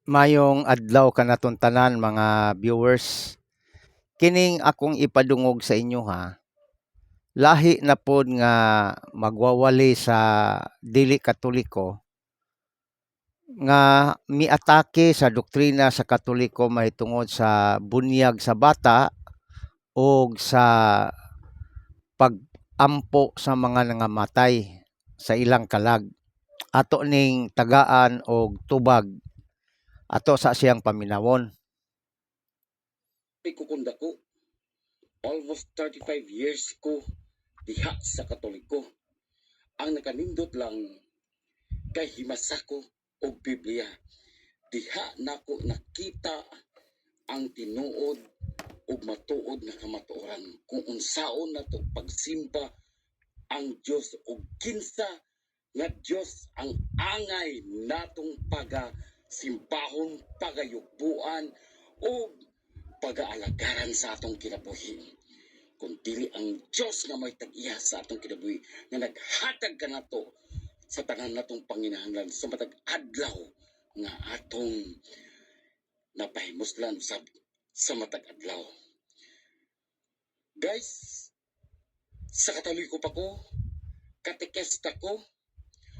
Mayong adlaw kanaton tanan mga viewers. Kining akong ipadungog sa inyo ha. Lahi na pod nga magwawali sa dili Katoliko nga miatake sa doktrina sa Katoliko mahitungod sa bunyag sa bata o sa pag-ampo sa mga nangamatay sa ilang kalag. Ato ning tagaan og tubag ato sa siyang paminawon. Pikukunda ko, almost 35 years ko diha sa Katoliko. Ang nakanindot lang kay himasa ko og Biblia. Diha nako nakita ang tinuod ug matuod nga kamatuoran kung unsaon nato pagsimba ang Dios ug kinsa nga Dios ang angay natong pagasimbahon, pagayubuan ug pag-aalagaran sa atong kinabuhi. Kung dili ang Dios nga may tag-iya sa atong kinabuhi nga naghatag kanato sa tanan natong panginahanglan sa matag adlaw nga atong napahimuslan sa matag adlaw. Guys, sa Katoliko pa ko, katekesta ko,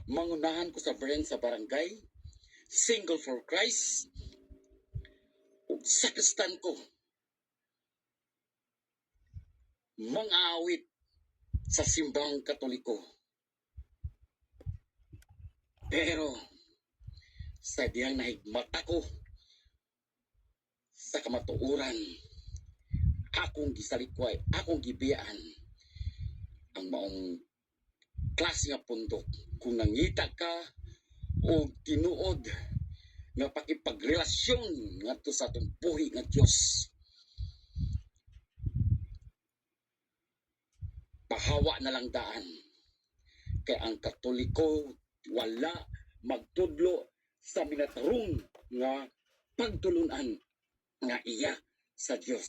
mangunahan ko sa friend sa barangay, Single for Christ, ug sakristan ko. Mang-aawit sa simbahang Katoliko. Pero sa diyang nahigmat ako sa kamatuoran, akong gisalikway, akong gibiyaan ang maong klase nga pundok. Kung nangita ka o tinuod nga pakipagrelasyon ngadto sa atong buhi nga Dios, pahawa na lang daan. Kay ang Katoliko wala magtudlo sa minatarong nga pagtulunan nga iya sa Dios.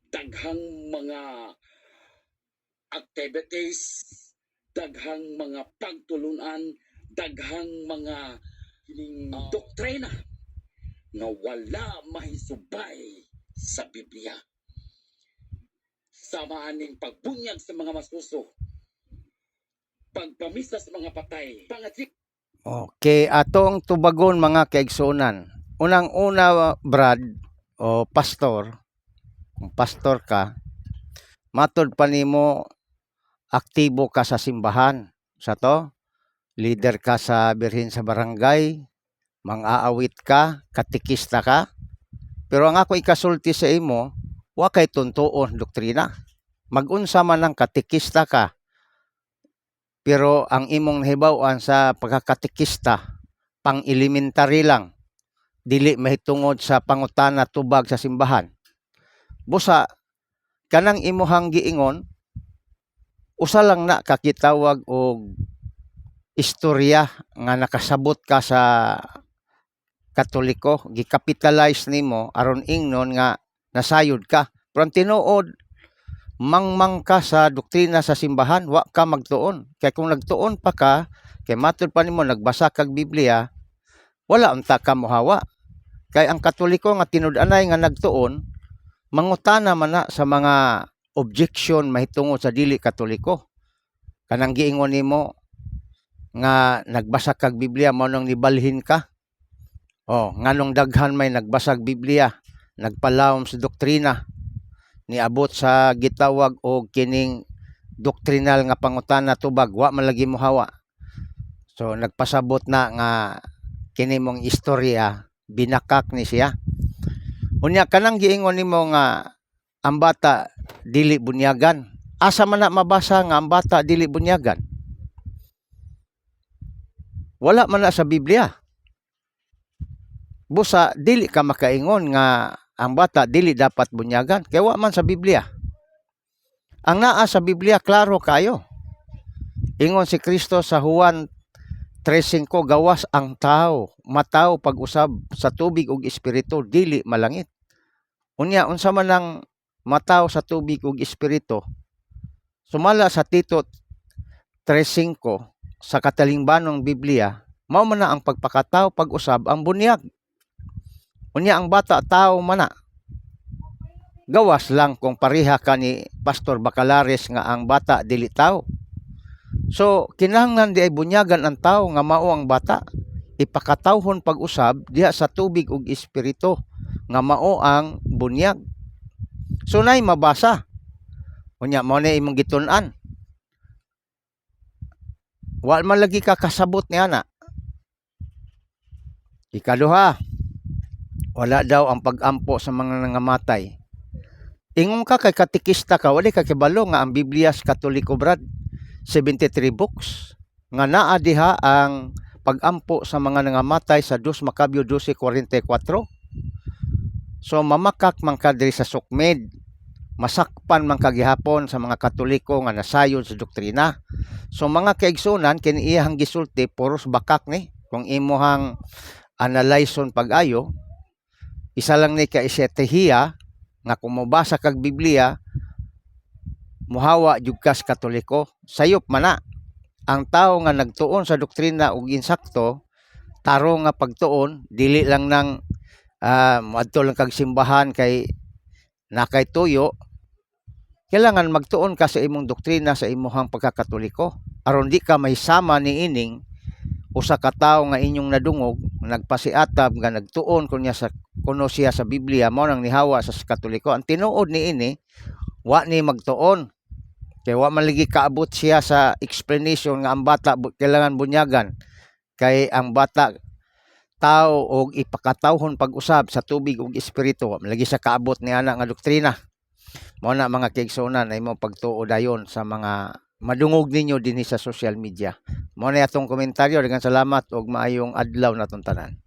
Daghang mga activities, daghang mga pagtulunan, daghang mga doktrina nga wala mahisubay sa Biblia. Samaan ning pagbunyag sa mga masuso, pagpamisa sa mga patay, pangatik. Okay, atong tubagon mga kaigsunan. Unang-una, Brad o pastor, kung pastor ka, matod pa nimo aktibo ka sa simbahan. Sa to, leader ka sa birhen sa barangay, mang-aawit ka, katikista ka. Pero ang ako ikasulti sa imo, wa kay tuntuon doktrina. Mag-unsa man ang katikista ka, pero ang imong nahibaw-an sa pagkakatikista, pang-elementary lang, dili mahitungod sa pangutana tubag sa simbahan. Busa, kanang imuhang giingon, usa lang na kakitawag og istorya nga nakasabot ka sa Katoliko, gikapitalize nimo aron ingnon nga nasayod ka. Pero ang tinuod, mangmang ka sa doktrina sa simbahan, wa ka magtuon. Kaya kung nagtuon pa ka, kay matod pa nimo nagbasa kag Biblia, wala unta ka mohawa. Kay ang Katoliko nga tinud-anay nga nagtuon, mangutana man na sa mga objection mahitungod sa dili Katoliko. Kanang giingon nimo nga nagbasa kag Biblia mao nang nibalhin ka. Nganong daghan may nagbasag Biblia, nagpalawom sa doktrina, niabot sa gitawag og kining doktrinal nga pangutana tubag, wa man lagi mohawa. So nagpasabot na nga kini mong istorya binakak ni siya. Unya kanang giingon nimo nga ang bata dili bunyagan. Asa man na mabasa nga ang bata dili bunyagan? Wala man na sa Biblia. Busa dili ka makaingon nga ang bata dili dapat bunyagan kay wa man sa Biblia. Ang naa sa Biblia klaro kayo. Ingon si Kristo sa Juan 3:5, gawas ang tao, mataw pag-usab sa tubig ug espiritu, dili malangit. Unya unsa man ang mataw sa tubig ug espiritu? Sumala sa Tito 3:5 sa katalingbanong Biblia, Mao man na ang pagpakataw pag-usab ang bunyag. Unya ang bata tao man na. Gawas lang kung pareha ka ni Pastor Bacalares nga ang bata dili tao. So kinahanglan di ay bunyagan ang tao nga mao ang bata. Ipakatawhon pag-usab diha sa tubig ug espiritu nga mao ang bunyag. So nay mabasa. Unya mao na imong gitun-an. Wa man lagi ka kasabot ni ana. Ikaduha, wala daw ang pag-ampo sa mga nangamatay. Ingon ka kay katikista ka, wala ka kibalo nga ang Biblia sa Katoliko brad, 73 books, nga naa diha ang pag-ampo sa mga nangamatay sa 2 Macabeo 12:44. So mamakak man ka diri sa sukmed, masakpan man kagihapon sa mga Katoliko nga nasayod sa doktrina. So mga kaigsunan kini iyang gisulti puros bakak ni kung imuhang analyson pag-ayo, isa lang ni ka estratehiya nga kung mobasa kag Biblia muhawa jud ka sa Katoliko. Sayop man na ang tao nga nagtuon sa doktrina ug insakto taro nga pagtuon dili lang nang moadto lang kag simbahan kay nakay tuyo. Kailangan magtuon ka sa imong doktrina sa imuhang pagkakatoliko aron di ka mahisama ni ining usa ka tawo nga inyong nadungog nagpasiatab nga nagtuon kuno siya sa Biblia mao nang nihawa sa Katoliko. Ang tinuod ni ini wa ni magtuon kay wa man lagi kaabot siya sa explanation nga ang bata kailangan bunyagan kay ang bata tao og ipakatawhon pag-usab sa tubig ug espiritu wa man lagi sa kaabot ni ana nga doktrina. Mao na mga kaigsunan ay mo pagtuo dayon sa mga madungog ninyo dinhi sa social media. Mao na atong komentaryo. Daghang salamat ug maayong adlaw natong tanan.